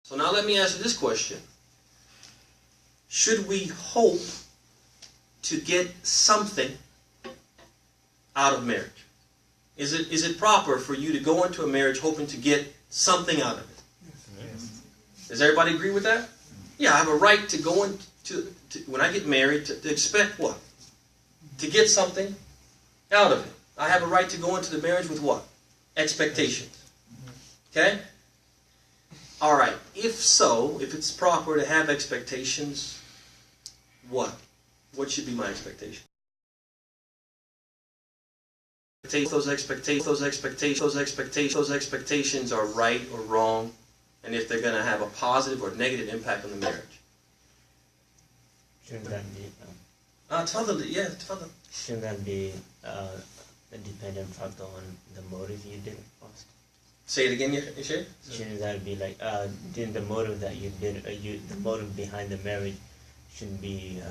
So now let me ask you this question. Should we hope to get something out of marriage? Is it proper for you to go into a marriage hoping to get something out of it? Yes. Does everybody agree with that? Yeah, I have a right to go into, when I get married, to expect what? To get something out of it. I have a right to go into the marriage with what? Expectations. Okay? Alright, if so, if it's proper to have expectations, what? What should be my expectation? Those expectations are right or wrong, and if they're going to have a positive or negative impact on the marriage. Shouldn't that be? Shouldn't that be a dependent factor on the motive you did first? Say it again, Yashir? Shouldn't that be like didn't the motive that you did, the motive behind the marriage shouldn't be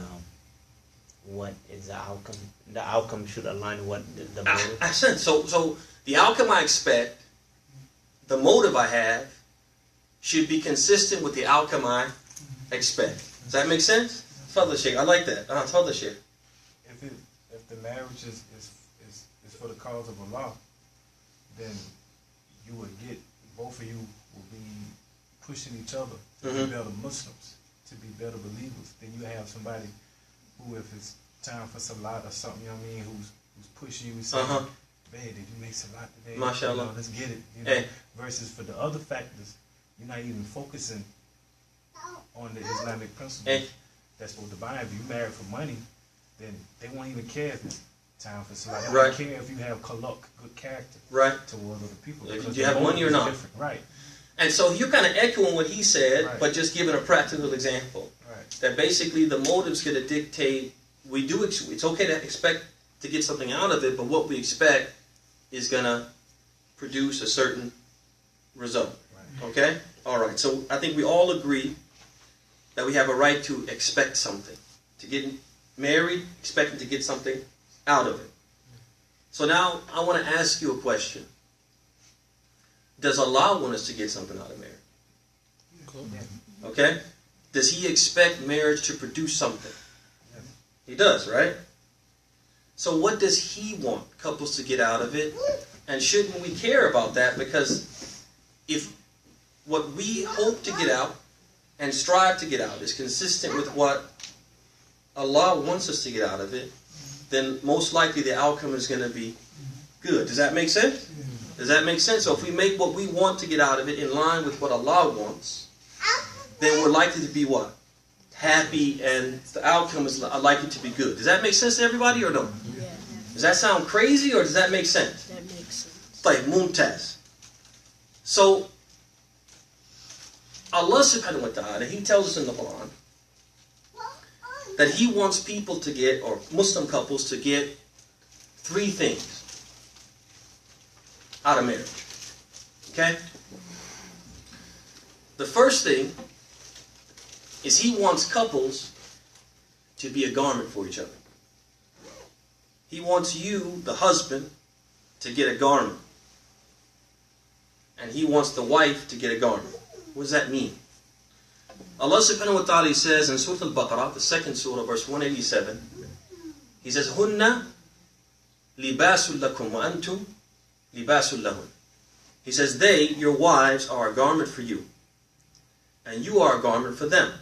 what is the outcome? The outcome should align what the motive. Ahsan. So the outcome I expect, the motive I have, should be consistent with the outcome I expect. Does that make sense? Tfadl Sheikh, I like that. Tfadl Sheikh. If the marriage is for the cause of Allah, then you would get, both of you will be pushing each other to be better Muslims, to be better believers. Then you have somebody who, if it's time for salat or something, you know what I mean, who's pushing you, saying, "Man, did you make salat today? MashaAllah. You know, let's get it." You know, versus for the other factors, you're not even focusing on the Islamic principles that's supposed to bind you. You married for money, then they won't even care if it's time for salat. They don't care if you have kalak, good character, toward other people. Do you have money or not? Different. Right. And so you're kind of echoing what he said, but just giving a practical example. That basically the motive's going to dictate. It's okay to expect to get something out of it, but what we expect is going to produce a certain result. Okay? All right. So I think we all agree that we have a right to expect something. To get married, expecting to get something out of it. So now I want to ask you a question. Does Allah want us to get something out of marriage? Okay? Does He expect marriage to produce something? He does, right? So what does He want couples to get out of it? And shouldn't we care about that? Because if what we hope to get out and strive to get out is consistent with what Allah wants us to get out of it, then most likely the outcome is going to be good. Does that make sense? Does that make sense? So if we make what we want to get out of it in line with what Allah wants, then we're likely to be what? Happy, and the outcome is likely to be good. Does that make sense to everybody or no? Yeah. Does that sound crazy or does that make sense? That makes sense. Like Mumtaz. So Allah subhanahu wa ta'ala, He tells us in the Quran that He wants people to get, or Muslim couples to get, 3 things out of marriage. Okay? The first thing is He wants couples to be a garment for each other. He wants you, the husband, to get a garment. And He wants the wife to get a garment. What does that mean? Allah subhanahu wa ta'ala says in Surah Al-Baqarah, the 2nd surah, verse 187, He says, Hunna libasul lakum wa antum libasul lahun. He says, they, your wives, are a garment for you. And you are a garment for them.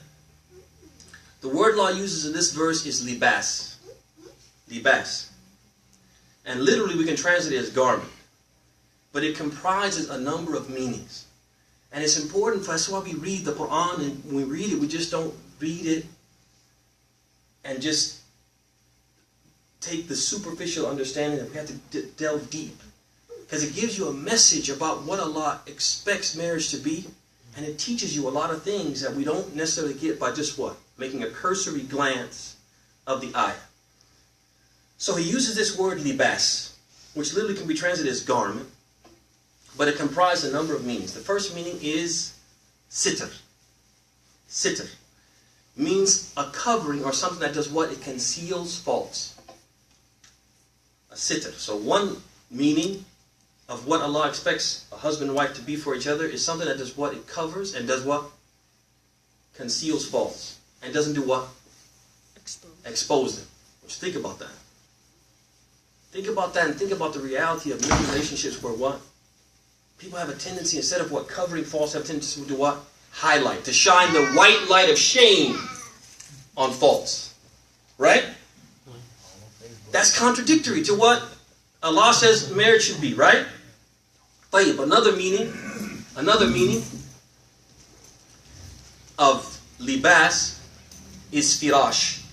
The word Allah uses in this verse is libas. Libas. And literally we can translate it as garment. But it comprises a number of meanings. And it's important for us, that's why we read the Quran, and when we read it, we just don't read it and just take the superficial understanding that we have to delve deep. Because it gives you a message about what Allah expects marriage to be, and it teaches you a lot of things that we don't necessarily get by just what? Making a cursory glance of the ayah. So He uses this word libas, which literally can be translated as garment, but it comprises a number of meanings. The first meaning is sitr. Sitr means a covering or something that does what? It conceals faults. A sitr. So one meaning of what Allah expects a husband and wife to be for each other is something that does what? It covers and does what? conceals faults, and doesn't do what? Exposed. Expose them. Just think about that. Think about that, and think about the reality of many relationships where what? People have a tendency, instead of what? Covering faults, have a tendency to do what? Highlight. To shine the white light of shame on faults. Right? That's contradictory to what Allah says marriage should be, right? طيب, another meaning of libas is firash.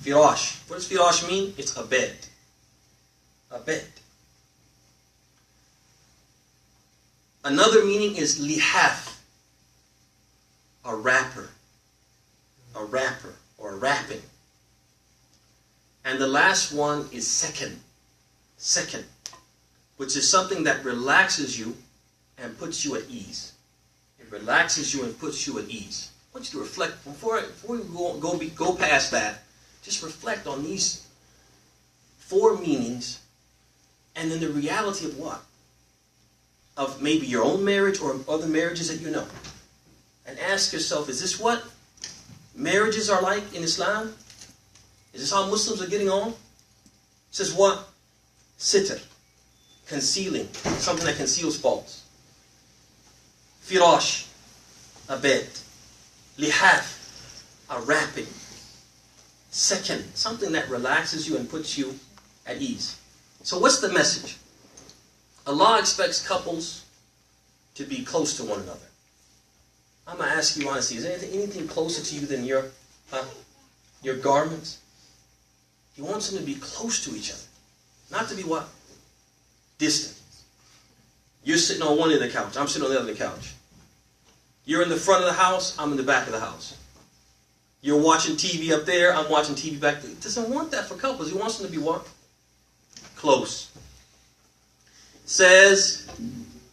Firash. What does firash mean? It's a bed. A bed. Another meaning is lihaf. A wrapper. A wrapper or wrapping. And the last one is second. Second. Which is something that relaxes you and puts you at ease. It relaxes you and puts you at ease. I want you to reflect. Before we go past that, just reflect on these 4 meanings and then the reality of what? Of maybe your own marriage or other marriages that you know. And ask yourself, is this what marriages are like in Islam? Is this how Muslims are getting on? It says what? Sitr. Concealing. Something that conceals faults. Firash. A bed. Lihaf. A wrapping. Second. Something that relaxes you and puts you at ease. So what's the message? Allah expects couples to be close to one another. I'm going to ask you honestly, is there anything closer to you than your garments? He wants them to be close to each other. Not to be what? Distant. You're sitting on one end of the couch. I'm sitting on the other end of the couch. You're in the front of the house. I'm in the back of the house. You're watching TV up there. I'm watching TV back there. He doesn't want that for couples. He wants them to be what? Close. Says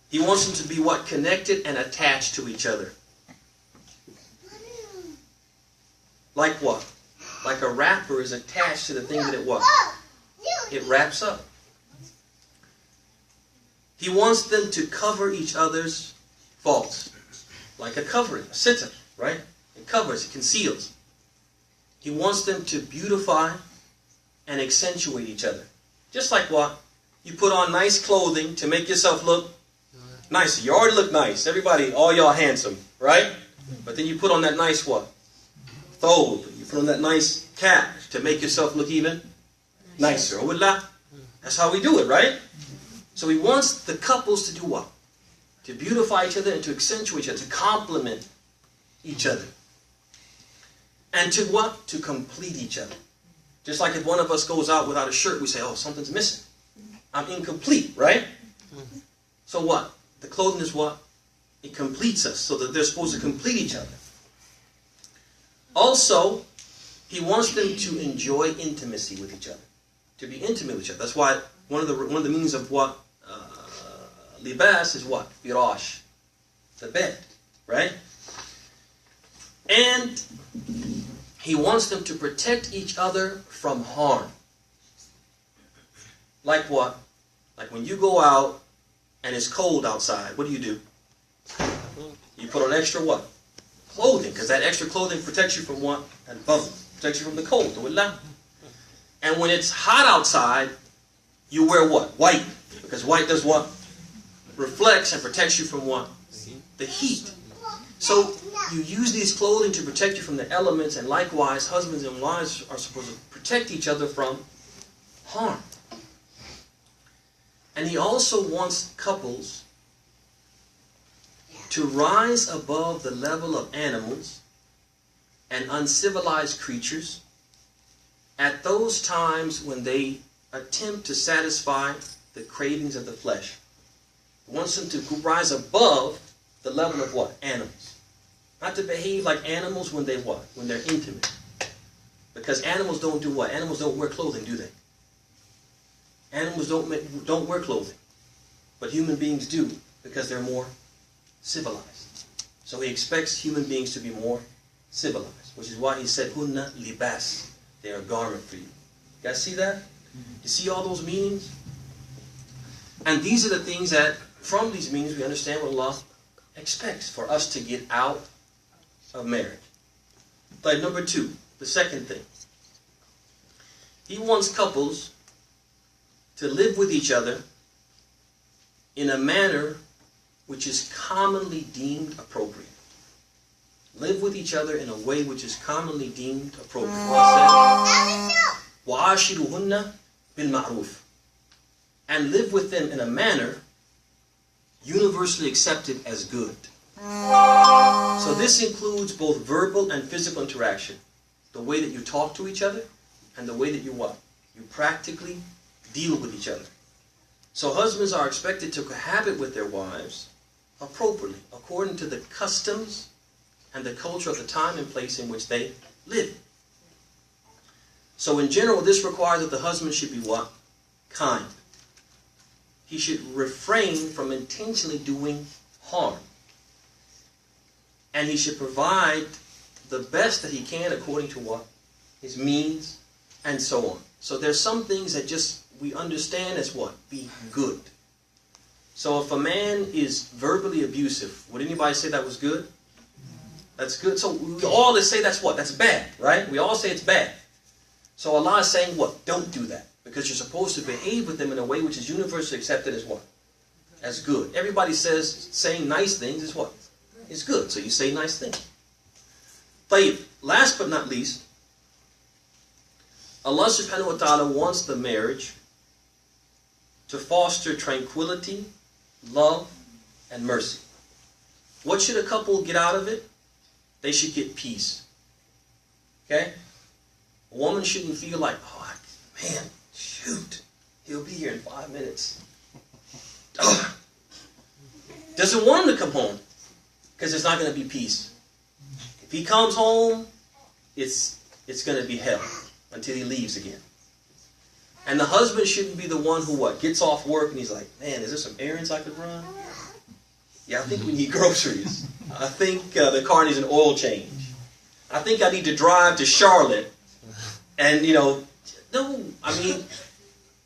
he wants them to be what? Connected and attached to each other. Like what? Like a wrapper is attached to the thing that it what? It wraps up. He wants them to cover each other's faults. Like a covering, a sitr, right? It covers, it conceals. He wants them to beautify and accentuate each other. Just like what? You put on nice clothing to make yourself look nicer. You already look nice. Everybody, all y'all handsome, right? But then you put on that nice what? Thobe. You put on that nice cap to make yourself look even nicer. That's how we do it, right? So he wants the couples to do what? To beautify each other and to accentuate each other, to complement each other. And to what? To complete each other. Just like if one of us goes out without a shirt, we say, oh, something's missing. I'm incomplete, right? So what? The clothing is what? It completes us, so that they're supposed to complete each other. Also, he wants them to enjoy intimacy with each other. To be intimate with each other. That's why one of the meanings of what? Libas is what? Firash. The bed. Right? And he wants them to protect each other from harm. Like what? Like when you go out and it's cold outside, what do? You put on extra what? Clothing, because that extra clothing protects you from what? And protects you from the cold. And when it's hot outside, you wear what? White. Because white does what? Reflects and protects you from what? The heat. So you use these clothing to protect you from the elements, and likewise, husbands and wives are supposed to protect each other from harm. And he also wants couples to rise above the level of animals and uncivilized creatures at those times when they attempt to satisfy the cravings of the flesh. He wants them to rise above the level of what? Animals. Not to behave like animals when they what? When they're intimate. Because animals don't do what? Animals don't wear clothing, do they? Animals don't wear clothing. But human beings do, because they're more civilized. So he expects human beings to be more civilized, which is why he said, Hunna libas. They are a garment for you. You guys see that? You see all those meanings? And these are the things that, from these meanings, we understand what Allah expects for us to get out of marriage. But number two, the second thing. He wants couples to live with each other in a manner which is commonly deemed appropriate. Live with each other in a way which is commonly deemed appropriate. وَعَاشِرُهُنَّ بِالْمَعْرُوفِ. And live with them in a manner universally accepted as good. So this includes both verbal and physical interaction. The way that you talk to each other and the way that you what? You practically deal with each other. So husbands are expected to cohabit with their wives appropriately, according to the customs and the culture of the time and place in which they live. So in general, this requires that the husband should be what? Kind. He should refrain from intentionally doing harm. And he should provide the best that he can according to what? His means, and so on. So there's some things that just we understand as what? Be good. So if a man is verbally abusive, would anybody say that was good? That's good. So we all say that's what? That's bad, right? We all say it's bad. So Allah is saying what? Don't do that. Because you're supposed to behave with them in a way which is universally accepted as what? As good. Everybody says saying nice things is what? Is good. So you say nice things. But last but not least, Allah subhanahu wa ta'ala wants the marriage to foster tranquility, love, and mercy. What should a couple get out of it? They should get peace. Okay? A woman shouldn't feel like, oh, man, shoot, he'll be here in 5 minutes. Doesn't want him to come home because there's not going to be peace. If he comes home, it's going to be hell until he leaves again. And the husband shouldn't be the one who what? Gets off work and he's like, man, is there some errands I could run? Yeah, I think we need groceries. I think the car needs an oil change. I think I need to drive to Charlotte. And, no, I mean,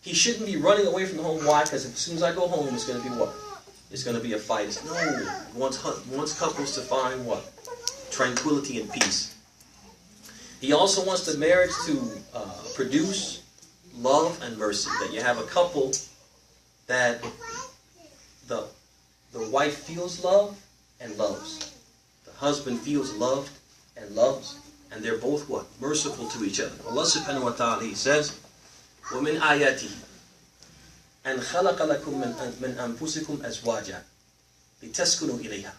he shouldn't be running away from the home. Why? Because as soon as I go home, it's going to be what? It's going to be a fight. No, he wants couples to find what? Tranquility and peace. He also wants the marriage to produce love and mercy. That you have a couple that the wife feels love and loves. The husband feels loved and loves. And they're both what? Merciful to each other. Allah subhanahu wa ta'ala, He says, وَمِنْ آيَاتِهِ أَنْ خَلَقَ لَكُم مِّنْ أَنفُسِكُمْ أَزْوَاجًا لِتَسْكُنُوا إِلَيْهَا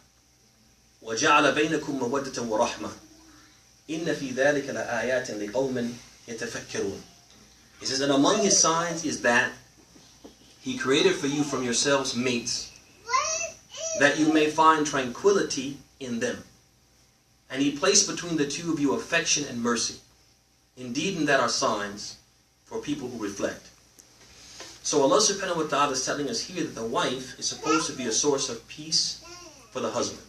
وَجَعَلَ بَيْنَكُم مَّوَدَّةً وَرَحْمَةً إِنَّ فِي ذَلِكَ لَآيَاتٍ لِقَوْمٍ يَتَفَكَّرُونَ. He says, and among His signs is that He created for you from yourselves mates, that you may find tranquility in them. And He placed between the two of you affection and mercy. Indeed, in that are signs for people who reflect. So Allah subhanahu wa ta'ala is telling us here that the wife is supposed to be a source of peace for the husband.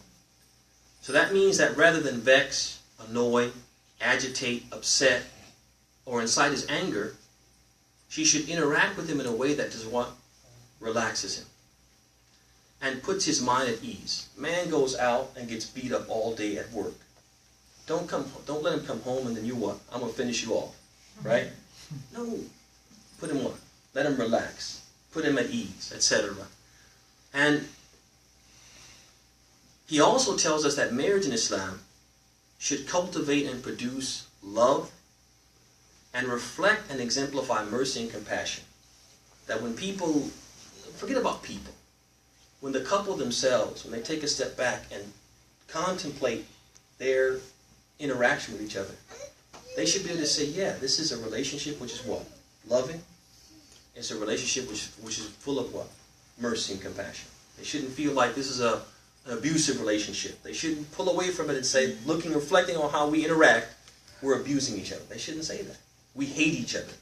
So that means that rather than vex, annoy, agitate, upset, or incite his anger, she should interact with him in a way that does what? Relaxes him. And puts his mind at ease. Man goes out and gets beat up all day at work. Don't let him come home and then you what? I'm going to finish you off. Right? No. Put him what? Let him relax. Put him at ease, etc. And he also tells us that marriage in Islam should cultivate and produce love and reflect and exemplify mercy and compassion. That when people, forget about people, when the couple themselves, when they take a step back and contemplate their interaction with each other, they should be able to say, yeah, this is a relationship which is what? Loving. It's a relationship which is full of what? Mercy and compassion. They shouldn't feel like this is an abusive relationship. They shouldn't pull away from it and say, reflecting on how we interact, we're abusing each other. They shouldn't say that. We hate each other.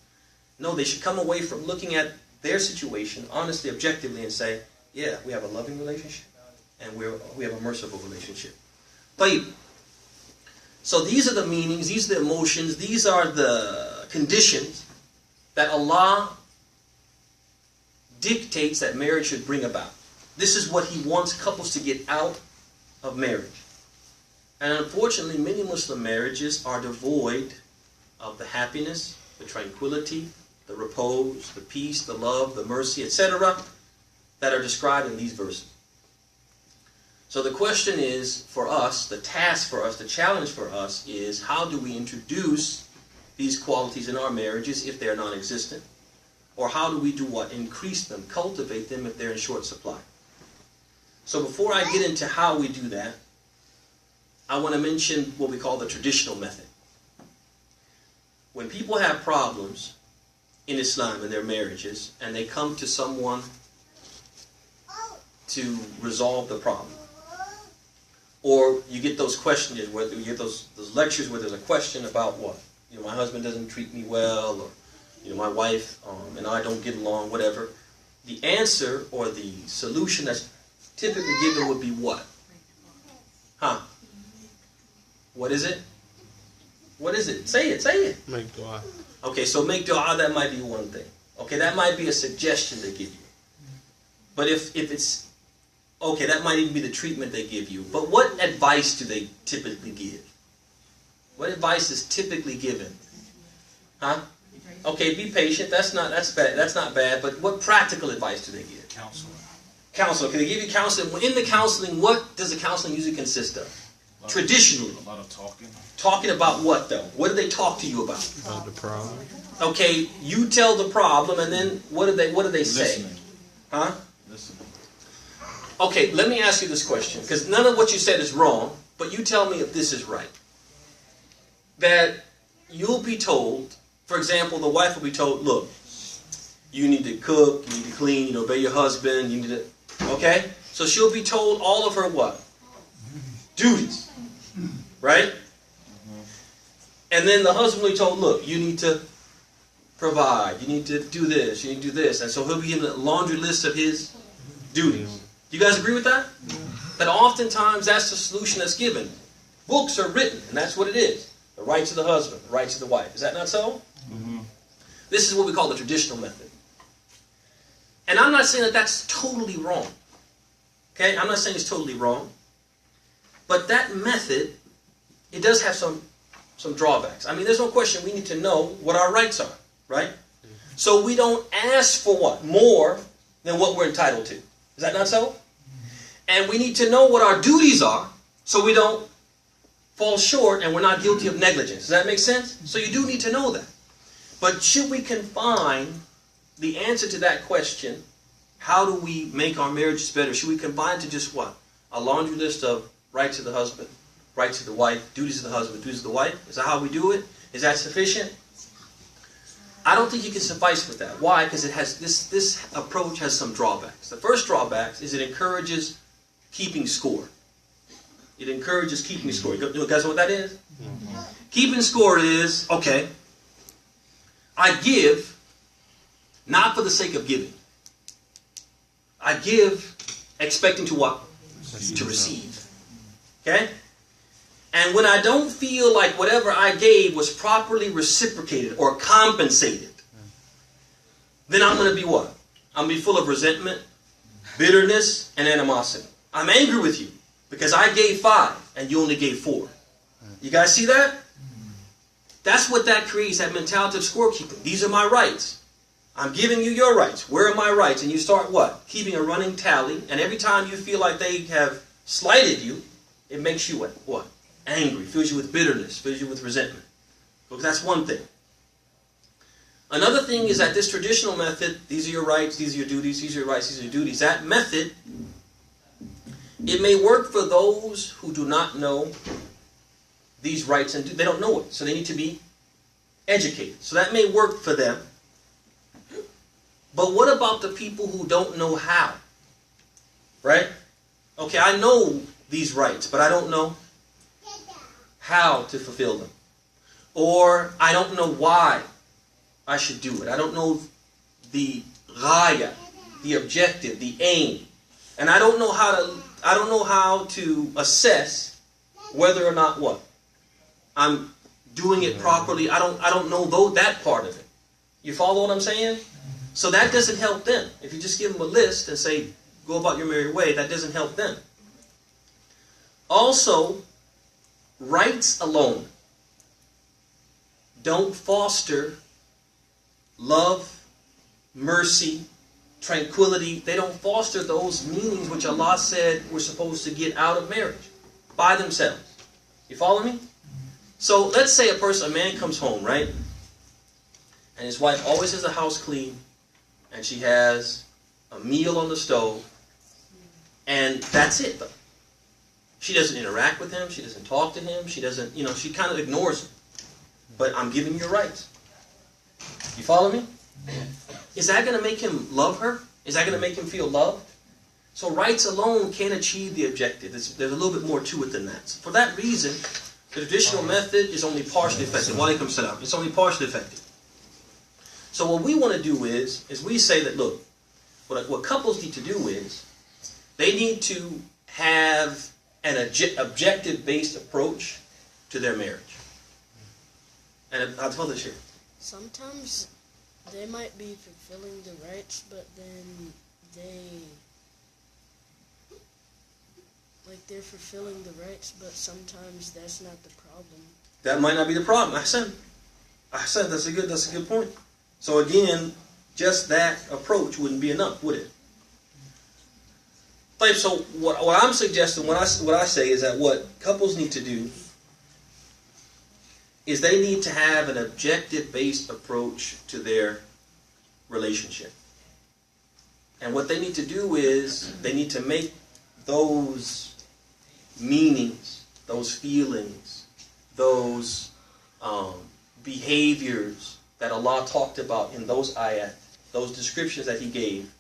No, they should come away from looking at their situation honestly, objectively, and say, yeah, we have a loving relationship and we have a merciful relationship. But so these are the meanings, these are the emotions, these are the conditions that Allah dictates that marriage should bring about. This is what He wants couples to get out of marriage. And unfortunately, many Muslim marriages are devoid of the happiness, the tranquility, the repose, the peace, the love, the mercy, etc. that are described in these verses. So the question is for us, the task for us, the challenge for us is, how do we introduce these qualities in our marriages if they're non-existent? Or how do we do what? Increase them, cultivate them if they're in short supply. So before I get into how we do that, I want to mention what we call the traditional method. When people have problems in Islam in their marriages and they come to someone to resolve the problem, or you get those questions, where you get those lectures where there's a question about what? My husband doesn't treat me well, or my wife and I don't get along, whatever. The answer or the solution that's typically given would be what? Huh? What is it? What is it? Say it, say it. Make dua. Okay, so make dua, that might be one thing. Okay, that might be a suggestion they give you. But if it's, okay, that might even be the treatment they give you. But what advice do they typically give? What advice is typically given? Huh? Okay, be patient. That's not bad. But what practical advice do they give? Counseling. Counseling. Okay, they give you counseling. In the counseling, what does the counseling usually consist of? Traditionally. A lot of talking. Talking about what, though? What do they talk to you about? About the problem. Okay, you tell the problem, and then what do they say? Listening. Huh? Listening. Okay, let me ask you this question, because none of what you said is wrong, but you tell me if this is right. That you'll be told, for example, the wife will be told, look, you need to cook, you need to clean, you know, obey your husband, you need to, okay? So she'll be told all of her what? Duties. Right? And then the husband will be told, look, you need to provide, you need to do this, you need to do this. And so he'll be given a laundry list of his duties. Do you guys agree with that? That oftentimes that's the solution that's given. Books are written, and that's what it is. The rights of the husband, the rights of the wife. Is that not so? Mm-hmm. This is what we call the traditional method. And I'm not saying that that's totally wrong. Okay? I'm not saying it's totally wrong. But that method, it does have some drawbacks. I mean, there's no question we need to know what our rights are, right? So we don't ask for what? More than what we're entitled to. Is that not so? And we need to know what our duties are so we don't fall short and we're not guilty of negligence. Does that make sense? So you do need to know that. But should we confine the answer to that question, how do we make our marriages better? Should we confine to just what? A laundry list of rights of the husband, rights of the wife, duties of the husband, duties of the wife? Is that how we do it? Is that sufficient? I don't think you can suffice with that. Why? Because it has this approach has some drawbacks. The first drawback is it encourages keeping score. It encourages keeping score. You guys know what that is? Mm-hmm. Keeping score is, okay, I give not for the sake of giving. I give expecting to what? To receive. Okay? And when I don't feel like whatever I gave was properly reciprocated or compensated, then I'm going to be what? I'm going to be full of resentment, bitterness, and animosity. I'm angry with you because I gave 5 and you only gave 4. You guys see that? That's what that creates, that mentality of scorekeeping. These are my rights. I'm giving you your rights. Where are my rights? And you start what? Keeping a running tally. And every time you feel like they have slighted you, it makes you what? Angry. Fills you with bitterness. Fills you with resentment. Because that's one thing. Another thing is that this traditional method, these are your rights, these are your duties, these are your rights, these are your duties. That method, it may work for those who do not know these rights and they don't know it. So they need to be educated. So that may work for them. But what about the people who don't know how? Right? Okay, I know these rights, but I don't know how to fulfill them. Or I don't know why I should do it. I don't know the ghaya, the objective, the aim. And I don't know how to assess whether or not what? I'm doing it properly. I don't know that part of it. You follow what I'm saying? So that doesn't help them. If you just give them a list and say, go about your merry way, that doesn't help them. Also, rights alone don't foster love, mercy, tranquility. They don't foster those meanings which Allah said we're supposed to get out of marriage by themselves. You follow me? So let's say a man comes home, right? And his wife always has the house clean, and she has a meal on the stove, and that's it though. She doesn't interact with him, she doesn't talk to him, she doesn't, she kind of ignores him. But I'm giving you your rights. You follow me? Is that going to make him love her? Is that going to make him feel loved? So rights alone can't achieve the objective. There's a little bit more to it than that. So for that reason, the traditional method is only partially effective. Walaikum salam. It's only partially effective. So what we want to do is we say that, look, what couples need to do is they need to have an objective-based approach to their marriage. And I'll tell this here. Sometimes they might be fulfilling the rights, but then they're fulfilling the rights, but sometimes that's not the problem. That might not be the problem. I said that's a good point. So again, just that approach wouldn't be enough, would it? So what I'm suggesting, what I say is that what couples need to do is they need to have an objective-based approach to their relationship. And what they need to do is they need to make those meanings, those feelings, those behaviors that Allah talked about in those ayat, those descriptions that He gave,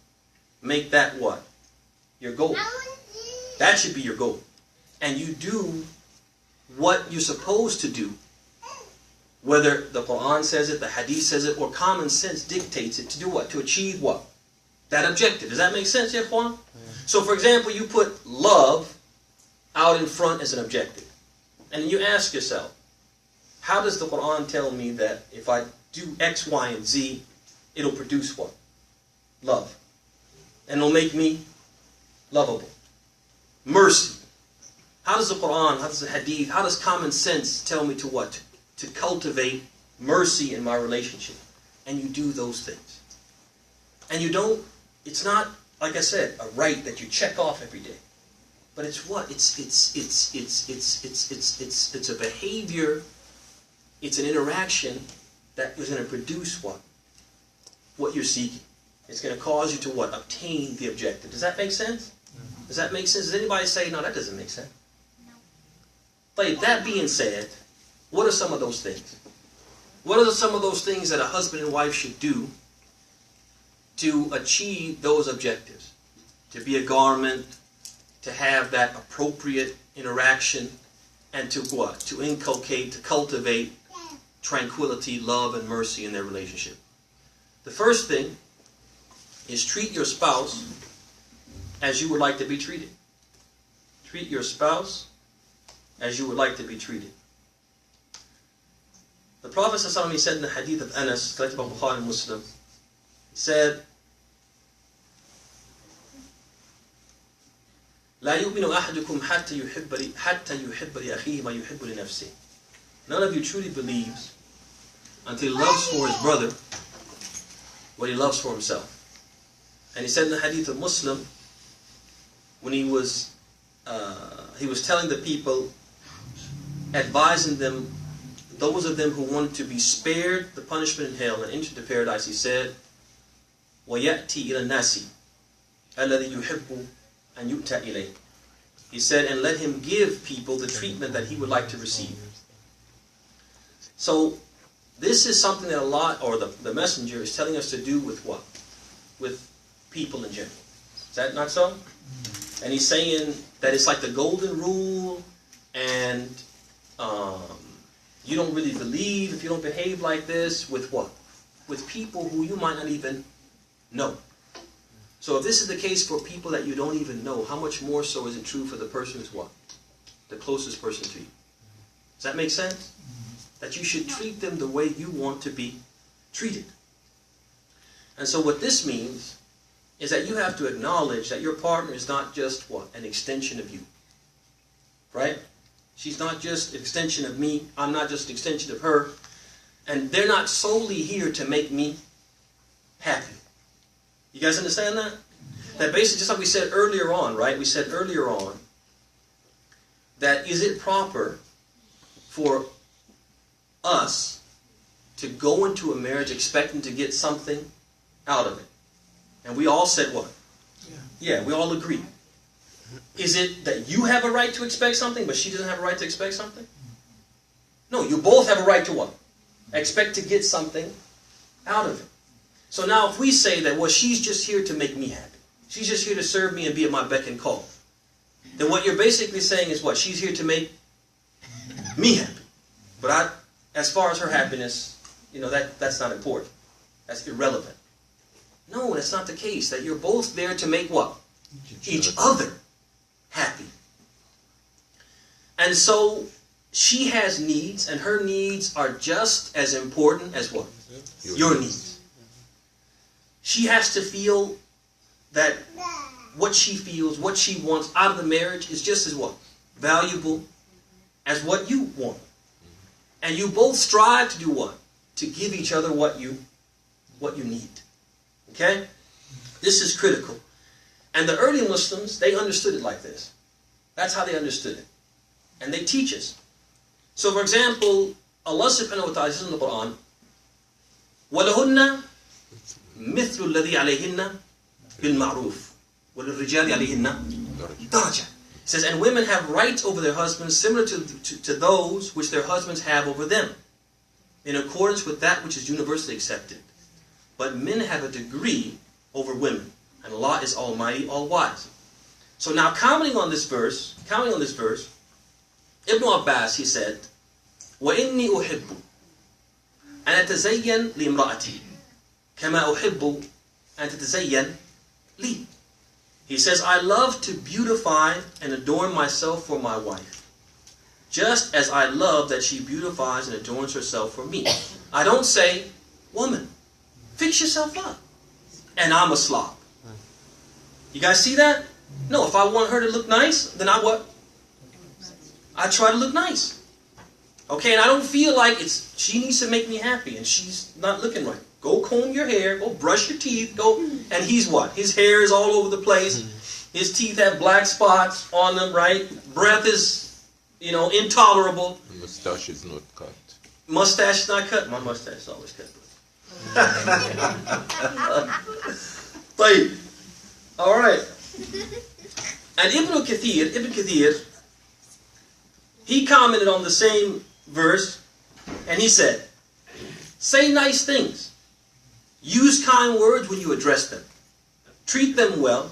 make that what? Your goal. That should be your goal. And you do what you're supposed to do. Whether the Quran says it, the Hadith says it, or common sense dictates it, to do what? To achieve what? That objective. Does that make sense, Ikhwan? Yeah. So for example, you put love out in front as an objective. And you ask yourself, how does the Quran tell me that if I do X, Y, and Z, it'll produce what? Love. And it'll make me lovable. Mercy. How does the Quran, how does the Hadith, how does common sense tell me to what? To cultivate mercy in my relationship. And you do those things. And you don't, it's not, like I said, a right that you check off every day. But it's what? It's a behavior, it's an interaction that is going to produce what? What you're seeking. It's going to cause you to what? Obtain the objective. Does that make sense? Does that make sense? Does anybody say, no, that doesn't make sense? No. But that being said, what are some of those things? What are some of those things that a husband and wife should do to achieve those objectives? To be a garment, to have that appropriate interaction, and to what? To inculcate, to cultivate tranquility, love, and mercy in their relationship. The first thing is treat your spouse as you would like to be treated. Treat your spouse as you would like to be treated. The Prophet ﷺ, he said in the hadith of Anas, collected by Bukhari and Muslim, he said, لا يؤمن أحدكم حتى يحب لأخيه ما يحب لنفسه. None of you truly believes until he loves for his brother what he loves for himself. And he said in the hadith of Muslim, when he was telling the people, advising them, those of them who wanted to be spared the punishment in hell and enter the paradise, he said, وَيَأْتِي إِلَى النَّاسِ الَّذِي يُحِبُّ أَنْ يُؤْتَى إِلَيْهِ. He said, and let him give people the treatment that he would like to receive. So, this is something that Allah, or the messenger, is telling us to do with what? With people in general. Is that not so? And he's saying that it's like the golden rule, and you don't really believe if you don't behave like this with what? With people who you might not even know. So if this is the case for people that you don't even know, how much more so is it true for the person who's what? The closest person to you. Does that make sense? That you should treat them the way you want to be treated. And so what this means is that you have to acknowledge that your partner is not just what? An extension of you. Right? She's not just an extension of me. I'm not just an extension of her. And they're not solely here to make me happy. You guys understand that? That basically, just like we said earlier on, right? We said earlier on that is it proper for us to go into a marriage expecting to get something out of it? And we all said what? Yeah, we all agree. Is it that you have a right to expect something, but she doesn't have a right to expect something? No, you both have a right to what? Expect to get something out of it. So now if we say that, well, she's just here to make me happy. She's just here to serve me and be at my beck and call. Then what you're basically saying is what? She's here to make me happy. But as far as her happiness, that's not important. That's irrelevant. No, that's not the case. That you're both there to make what? Each other happy. And so she has needs, and her needs are just as important as what? Your needs. She has to feel that what she feels, what she wants out of the marriage is just as what? Valuable as what you want. And you both strive to do what? To give each other what you need. Okay? This is critical. And the early Muslims, they understood it like this. That's how they understood it. And they teach us. So for example, Allah subhanahu wa ta'ala says in the Quran, وَلَهُنَّ مِثْلُ الَّذِي عَلَيْهِنَّ بِالْمَعْرُوفِ وَلِلرِّجَالِ عَلَيْهِنَّ دَرَجَةٌ. It says, and women have rights over their husbands similar to those which their husbands have over them, in accordance with that which is universally accepted. But men have a degree over women, and Allah is Almighty, All-Wise. So now commenting on this verse, Ibn Abbas, he said, وَإِنِّي أُحِبُّ أَنْ أَتَزَيَّنْ لِإِمْرَأَتِي كَمَا أُحِبُّ أَنْ تَتَزَيَّنْ لِي. He says, I love to beautify and adorn myself for my wife, just as I love that she beautifies and adorns herself for me. I don't say, woman, fix yourself up, and I'm a slob. You guys see that? No, if I want her to look nice, then I what? I try to look nice. Okay, and I don't feel like she needs to make me happy and she's not looking right. Go comb your hair, go brush your teeth, go, and he's what? His hair is all over the place. His teeth have black spots on them, right? Breath is, intolerable. The mustache is not cut. Mustache is not cut? My mustache is always cut. All right. And Ibn Kathir, he commented on the same verse, and he said, say nice things. Use kind words when you address them. Treat them well,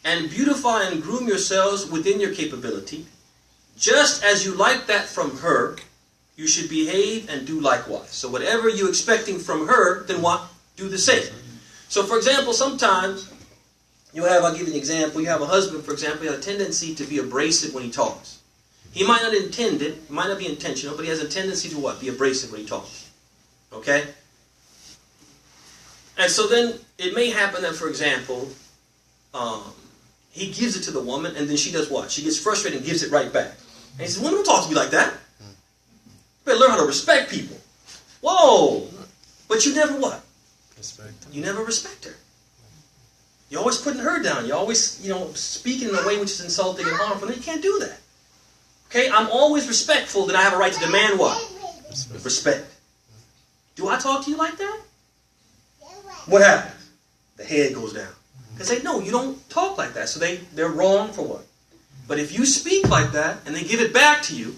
and beautify and groom yourselves within your capability. Just as you like that from her, you should behave and do likewise. So whatever you're expecting from her, then what? Do the same. So for example, sometimes I'll give you an example. You have a husband, for example, he has a tendency to be abrasive when he talks. He might not intend it, it might not be intentional, but he has a tendency to what? Be abrasive when he talks. Okay? And so then it may happen that, for example, he gives it to the woman, and then she does what? She gets frustrated and gives it right back. And he says, woman, don't talk to me like that. You better learn how to respect people. Whoa! But you never what? You never respect her. You're always putting her down. You're always, speaking in a way which is insulting and harmful. And you can't do that. Okay? I'm always respectful, then I have a right to demand what? Respect. Do I talk to you like that? What happens? The head goes down. Because they know you don't talk like that. So they're wrong for what? But if you speak like that and they give it back to you,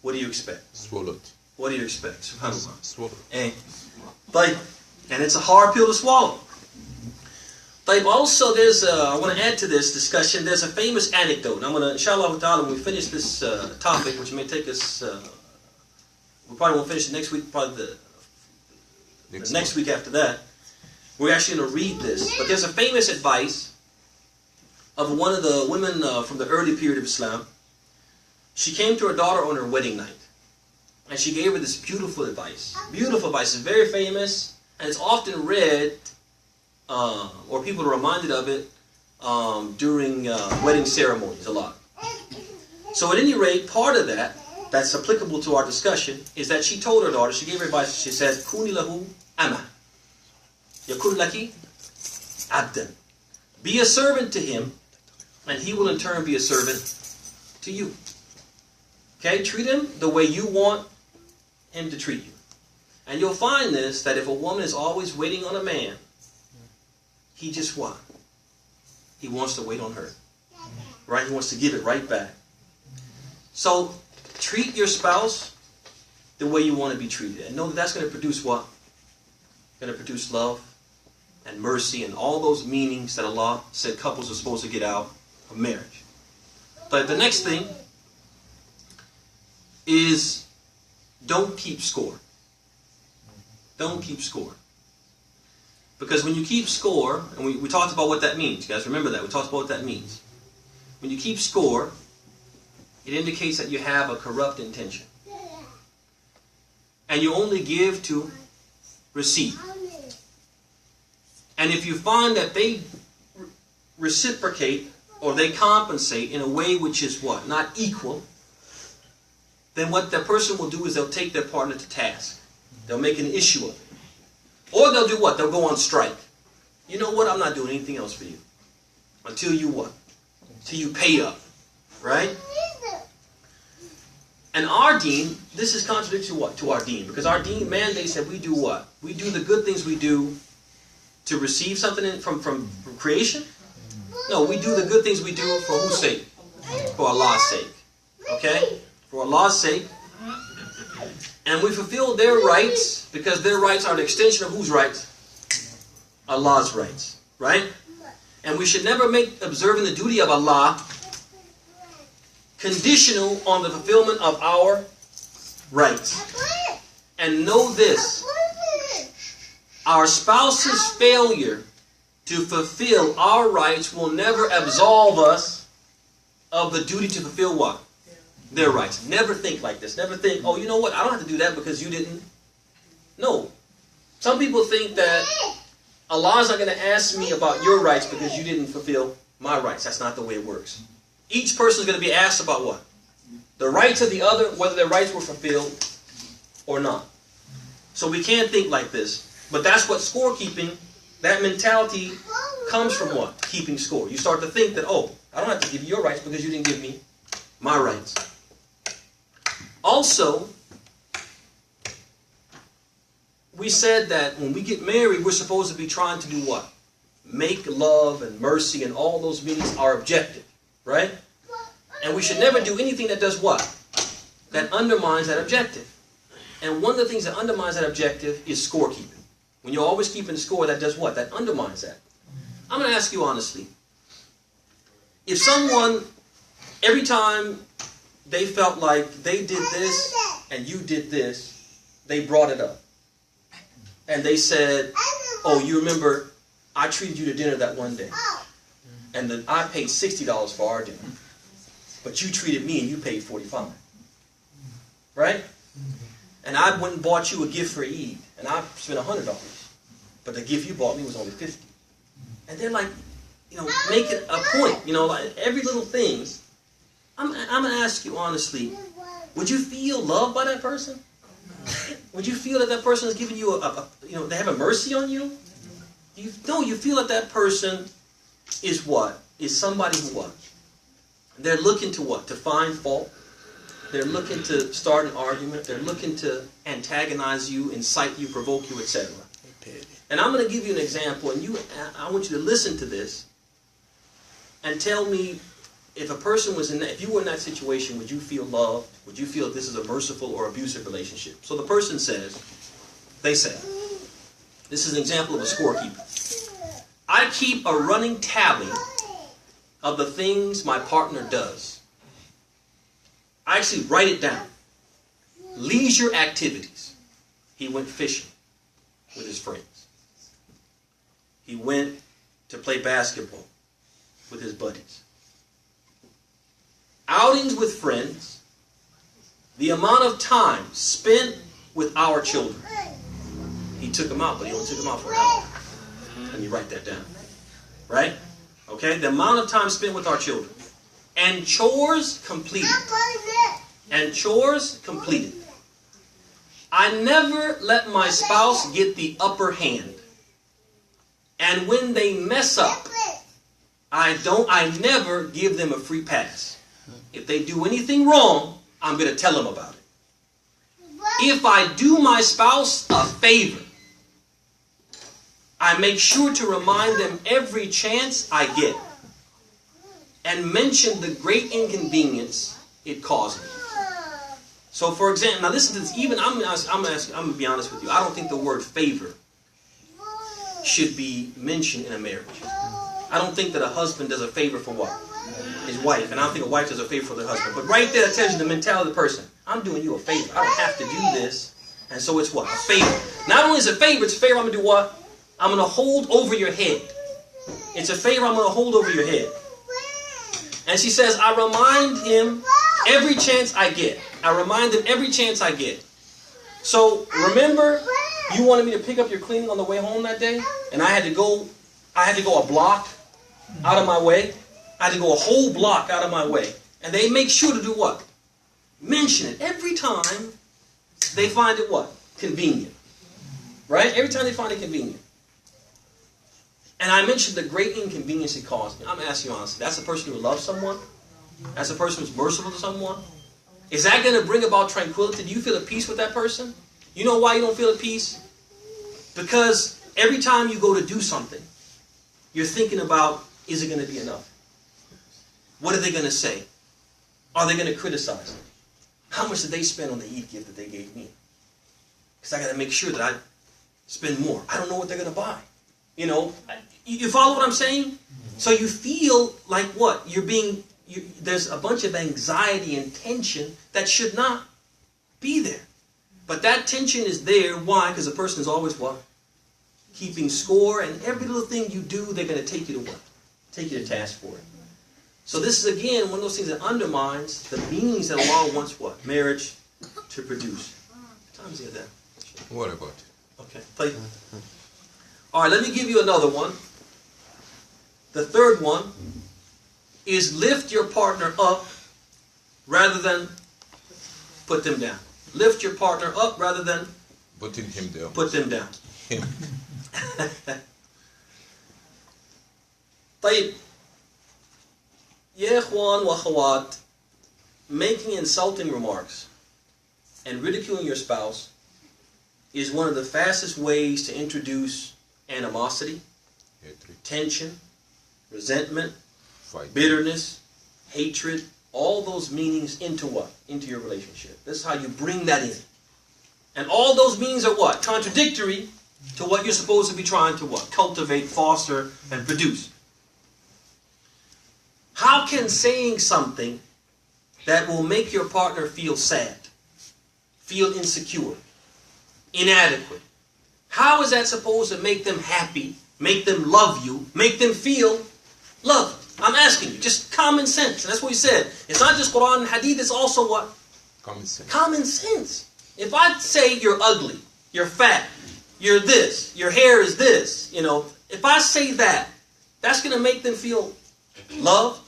what do you expect? Swallow it. What do you expect? SubhanAllah. Swallow And it's a hard pill to swallow. Also, I want to add to this discussion, there's a famous anecdote. And I'm going to, inshallah ta'ala, when we finish this topic, which may take us, we probably won't finish it next week, probably the next week after that. We're actually going to read this. But there's a famous advice of one of the women from the early period of Islam. She came to her daughter on her wedding night. And she gave her this beautiful advice. Beautiful advice. It's very famous. And it's often read, or people are reminded of it, during wedding ceremonies a lot. So at any rate, part of that, that's applicable to our discussion, is that she told her daughter, she gave her advice, she said, Kuni lahu ama. Yakun laki abdan. Be a servant to him, and he will in turn be a servant to you. Okay? Treat him the way you want him to treat you. And you'll find this, that if a woman is always waiting on a man, he just what? He wants to wait on her. Right? He wants to give it right back. So, treat your spouse the way you want to be treated. And know that that's going to produce what? Going to produce love and mercy and all those meanings that Allah said couples are supposed to get out of marriage. But the next thing is don't keep score. Don't keep score. Because when you keep score, and we talked about what that means. You guys remember that? We talked about what that means. When you keep score, it indicates that you have a corrupt intention. And you only give to receive. And if you find that they reciprocate or they compensate in a way which is what? Not equal, then what that person will do is they'll take their partner to task. They'll make an issue of it. Or they'll do what? They'll go on strike. You know what? I'm not doing anything else for you. Until you what? Until you pay up. Right? And our deen, this is contradictory to what? To our deen. Because our deen mandates that we do what? We do the good things we do to receive something from creation? No, we do the good things we do for whose sake? For Allah's sake. Okay? For Allah's sake. And we fulfill their rights because their rights are an extension of whose rights? Allah's rights. Right? And we should never make observing the duty of Allah conditional on the fulfillment of our rights. And know this, our spouse's failure to fulfill our rights will never absolve us of the duty to fulfill what? Their rights. Never think like this. Never think, oh, you know what, I don't have to do that because you didn't. No. Some people think that Allah's not going to ask me about your rights because you didn't fulfill my rights. That's not the way it works. Each person is going to be asked about what? The rights of the other, whether their rights were fulfilled or not. So we can't think like this. But that's what scorekeeping, that mentality comes from what? Keeping score. You start to think that, oh, I don't have to give you your rights because you didn't give me my rights. Also, we said that when we get married, we're supposed to be trying to do what? Make love and mercy and all those meanings our objective. Right? And we should never do anything that does what? That undermines that objective. And one of the things that undermines that objective is scorekeeping. When you're always keeping score, that does what? That undermines that. I'm going to ask you honestly. If someone, every time they felt like they did this and you did this, they brought it up. And they said, oh, you remember I treated you to dinner that one day. And then I paid $60 for our dinner. But you treated me and you paid $45. Right? And I went and bought you a gift for Eid. And I spent $100. But the gift you bought me was only $50. And they're like, make it a point. Like every little thing. I'm going to ask you honestly, would you feel loved by that person? Would you feel that that person is giving you they have a mercy on you? No, you feel that that person is what? Is somebody who what? They're looking to what? To find fault. They're looking to start an argument. They're looking to antagonize you, incite you, provoke you, etc. And I'm going to give you an example, and I want you to listen to this and tell me if a person was if you were in that situation, would you feel loved? Would you feel this is a merciful or abusive relationship? So the person they say, this is an example of a scorekeeper. I keep a running tally of the things my partner does. I actually write it down. Leisure activities. He went fishing with his friends. He went to play basketball with his buddies. Outings with friends. The amount of time spent with our children. He took them out, but he only took them out for an hour. And you write that down. Right? Okay? The amount of time spent with our children. and chores completed. And chores completed. I never let my spouse get the upper hand. And when they mess up, I never give them a free pass. If they do anything wrong, I'm going to tell them about it. If I do my spouse a favor, I make sure to remind them every chance I get and mention the great inconvenience it caused me. So, for example, now listen to this. Even I'm going to be honest with you. I don't think the word favor should be mentioned in a marriage. I don't think that a husband does a favor for what? His wife. And I don't think a wife does a favor for their husband. But right there, that tells you the mentality of the person. I'm doing you a favor. I don't have to do this. And so it's what? A favor. Not only is it a favor, it's a favor I'm going to do what? I'm going to hold over your head. It's a favor I'm going to hold over your head. And she says, I remind him every chance I get. I remind him every chance I get. So remember, you wanted me to pick up your cleaning on the way home that day? And I had to go a block out of my way. I had to go a whole block out of my way. And they make sure to do what? Mention it every time they find it what? Convenient. Right? Every time they find it convenient. And I mentioned the great inconvenience it caused me. I'm asking you honestly, that's a person who loves someone? That's a person who's merciful to someone? Is that going to bring about tranquility? Do you feel at peace with that person? You know why you don't feel at peace? Because every time you go to do something, you're thinking about, is it going to be enough? What are they going to say? Are they going to criticize me? How much did they spend on the Eid gift that they gave me? Because I got to make sure that I spend more. I don't know what they're going to buy. You know, you follow what I'm saying? So you feel like what? There's a bunch of anxiety and tension that should not be there. But that tension is there. Why? Because the person is always what? Keeping score, and every little thing you do, they're going to take you to what? Take you to task for it. So this is, again, one of those things that undermines the meanings that Allah wants what? Marriage to produce. What time is it then? What about it? Okay. Play. All right, let me give you another one. The third one is lift your partner up rather than put them down. Lift your partner up rather than Putting him down. put them down. Him. طيب. يا إخوان وأخوات, making insulting remarks and ridiculing your spouse is one of the fastest ways to introduce animosity, Hatred. tension, resentment, Fight. bitterness, hatred, all those meanings into what? Into your relationship. This is how you bring that in. And all those meanings are what? Contradictory to what you're supposed to be trying to what? Cultivate, foster, and produce. How can saying something that will make your partner feel sad, feel insecure, inadequate, how is that supposed to make them happy, make them love you, make them feel loved? I'm asking you, just common sense. And that's what he said. It's not just Quran and Hadith, it's also what? Common sense. Common sense. If I say you're ugly, you're fat, you're this, your hair is this, if I say that, that's going to make them feel loved.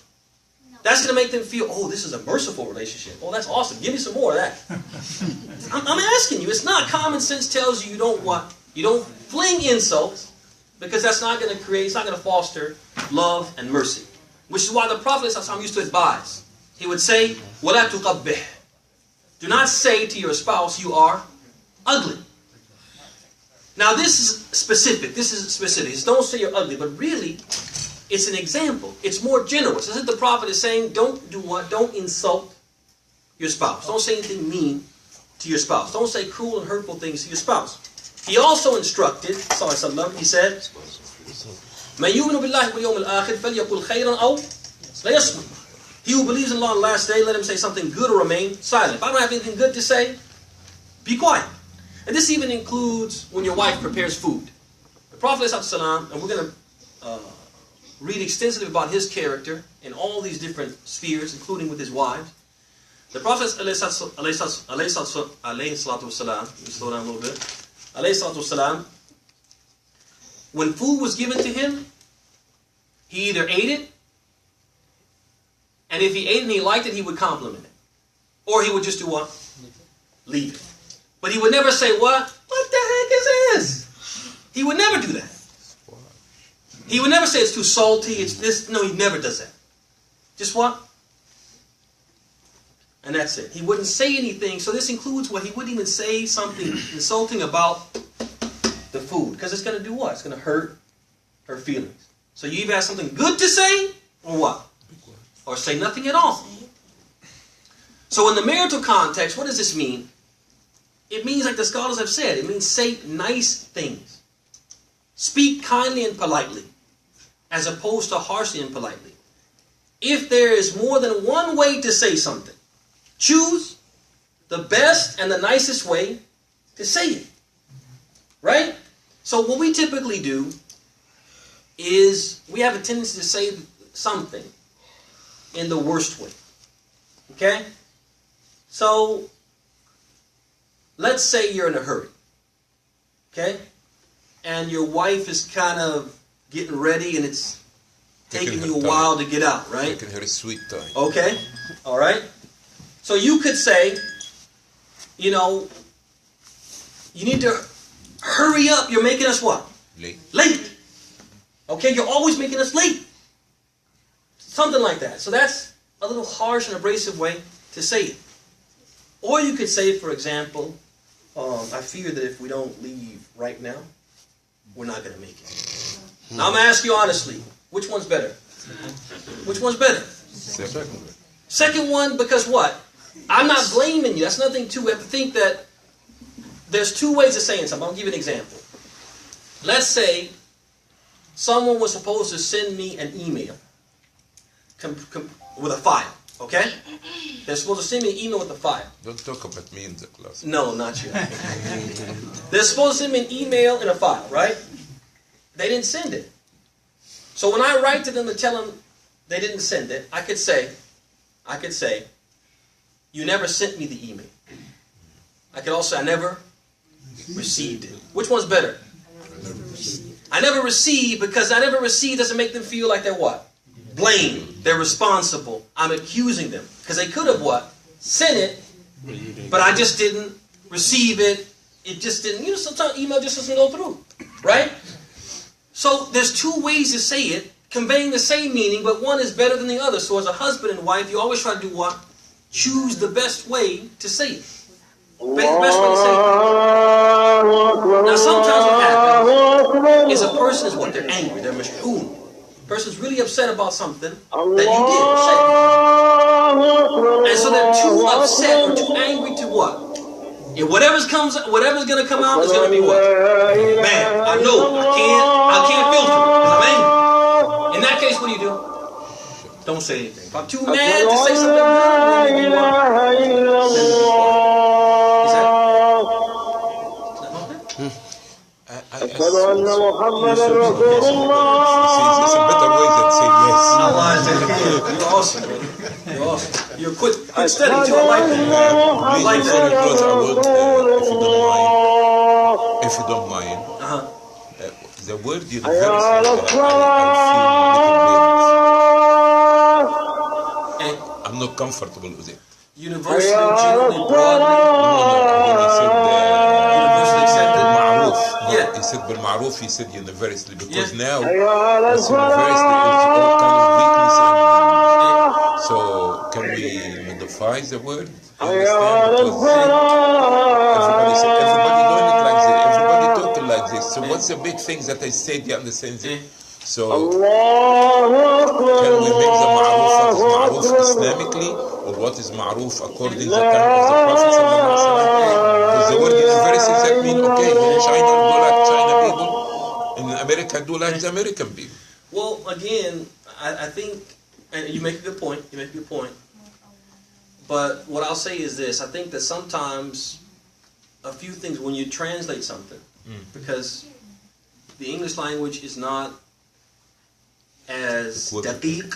That's going to make them feel, oh, this is a merciful relationship. Oh, that's awesome. Give me some more of that. I'm asking you. It's not common sense tells you don't what? You don't fling insults because that's not going to create, it's not going to foster love and mercy. Which is why the Prophet ﷺ used to advise. He would say, وَلَا تُقَبِّحْ. Do not say to your spouse, you are ugly. Now this is specific. It's don't say you're ugly, but really, it's an example. It's more generous. Isn't the Prophet is saying, don't do what? Don't insult your spouse. Don't say anything mean to your spouse. Don't say cruel and hurtful things to your spouse. He also instructed, sallallahu he said, مَنْ يُؤْمِنُ بِاللَّهِ وَالْيَوْمِ الْآخِرِ فَلْيَقُلْ خَيْرًا أَوْ لَيَصْمُتْ. He who believes in Allah on the last day, let him say something good or remain silent. If I don't have anything good to say, be quiet. And this even includes when your wife prepares food. The Prophet ﷺ, and we're going to read extensively about his character in all these different spheres, including with his wives. The Prophet ﷺ, let me slow down a little bit, ﷺ, when food was given to him, he either ate it And if he ate it and he liked it, he would compliment it. Or he would just do what? Leave it. But he would never say, what the heck is this? He would never do that. He would never say it's too salty, it's this. No, he never does that. Just what? And that's it. He wouldn't say anything. So this includes what? He wouldn't even say something insulting about the food. Because it's going to do what? It's going to hurt her feelings. So you either have something good to say, or what? Or say nothing at all. So in the marital context, what does this mean? It means, like the scholars have said, it means say nice things. Speak kindly and politely, as opposed to harshly and politely. If there is more than one way to say something, choose the best and the nicest way to say it. Right? So what we typically do is we have a tendency to say something in the worst way. Okay? So, let's say you're in a hurry. Okay? And your wife is kind of getting ready and it's taking you a while to get out, right? Taking her sweet time. Okay? All right? So you could say, you know, you need to hurry up. You're making us what? Late. Okay? You're always making us late. Something like that. So that's a little harsh and abrasive way to say it. Or you could say, for example, I fear that if we don't leave right now, we're not going to make it. Now I'm going to ask you honestly, which one's better? Which one's better? Second one, because what? I'm not blaming you. That's nothing to. We have to think that there's two ways of saying something. I'll give you an example. Let's say someone was supposed to send me an email with a file, okay? They're supposed to send me an email with a file. Don't talk about me in the class. No, not you. They're supposed to send me an email and a file, right? They didn't send it. So when I write to them and tell them they didn't send it, I could say, you never sent me the email. I could also say, I never received it. Which one's better? I never received, because I never received doesn't make them feel like they're what? Blamed. They're responsible. I'm accusing them. Because they could have what? Sent it, but I just didn't receive it. It just didn't, sometimes email just doesn't go through. Right? So there's two ways to say it, conveying the same meaning, but one is better than the other. So as a husband and wife, you always try to do what? Choose the best way to say it. Best way to say it. Now sometimes what happens is a person is what? They're angry. They're mash'oon. The person's really upset about something that you did or said. And so they're too upset or too angry to what? If whatever's going to come out is going to be what? Man, I know. I can't filter it because I'm angry. In that case, what do? Don't say anything. If I'm too mad to say something good, then you There's a better way than say yes. You're awesome, man. You're awesome. You're quick study too. I like that. I like that. If you don't mind, the word universal, I'm not comfortable with it. Universally, generally, broadly. Universally accepted. Yeah. He said بالمعروف, he said universally, because now what's universally is all kind of weakness and so can we modify the word? You understand? Because everybody doing it like this, everybody talking like this. So what's the big thing that I said? You understand it? So can we make the ma'ruf Islamically, or what is ma'ruf according to the time of the Prophet sallallahu alaihi wasallam? Because the word universal that mean okay, in China do like China people, in America do like the American people. Well, again, I think, and you make a good point. But what I'll say is this: I think that sometimes a few things when you translate something, because the English language is not as daqiq,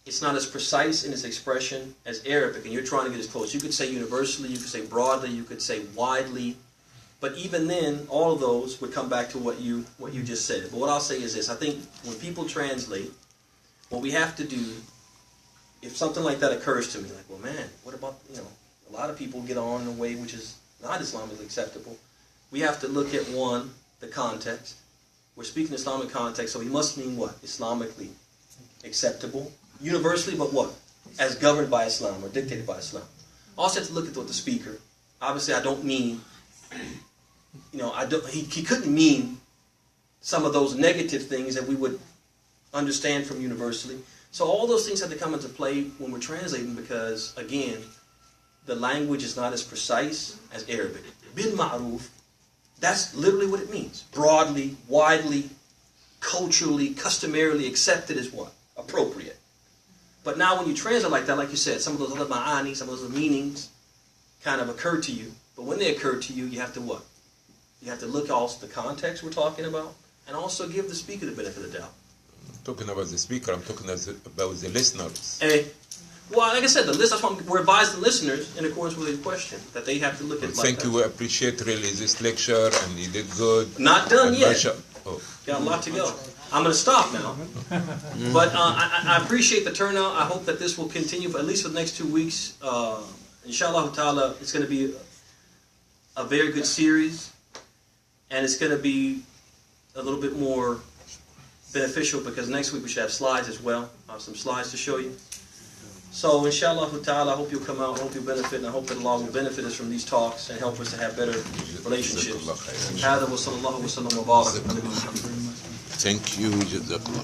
it's not as precise in its expression as Arabic, and you're trying to get as close. You could say universally, you could say broadly, you could say widely, but even then, all of those would come back to what you just said. But what I'll say is this: I think when people translate, what we have to do if something like that occurs to me, like, well, man, what about, a lot of people get on in a way which is not Islamically acceptable. We have to look at, one, the context. We're speaking Islamic context, so we must mean what? Islamically acceptable. Universally, but what? As governed by Islam or dictated by Islam. Also have to look at what the speaker. Obviously, I don't mean, he couldn't mean some of those negative things that we would understand from universally. So all those things have to come into play when we're translating because, again, the language is not as precise as Arabic. Bil ma'ruf, that's literally what it means. Broadly, widely, culturally, customarily accepted as what? Appropriate. But now when you translate like that, like you said, some of those other ma'ani, some of those meanings kind of occur to you. But when they occur to you, you have to what? You have to look also at the context we're talking about and also give the speaker the benefit of the doubt. Talking about the speaker, I'm talking about the listeners. Well, like I said, that's why we're advising the listeners in accordance with your question, that they have to look at it like Thank that. you. We appreciate really this lecture, and you did good. Not done yet. Oh. Got a lot to go. I'm going to stop now. But I appreciate the turnout. I hope that this will continue for at least for the next 2 weeks. Inshallah ta'ala, it's going to be a very good series. And it's going to be a little bit more beneficial because next week we should have slides as well. I have some slides to show you. So inshallah ta'ala, I hope you'll come out, I hope you'll benefit, and I hope that Allah will benefit us from these talks and help us to have better relationships. هذا وصلى الله وسلم وبارك. Thank you. Jazakallah.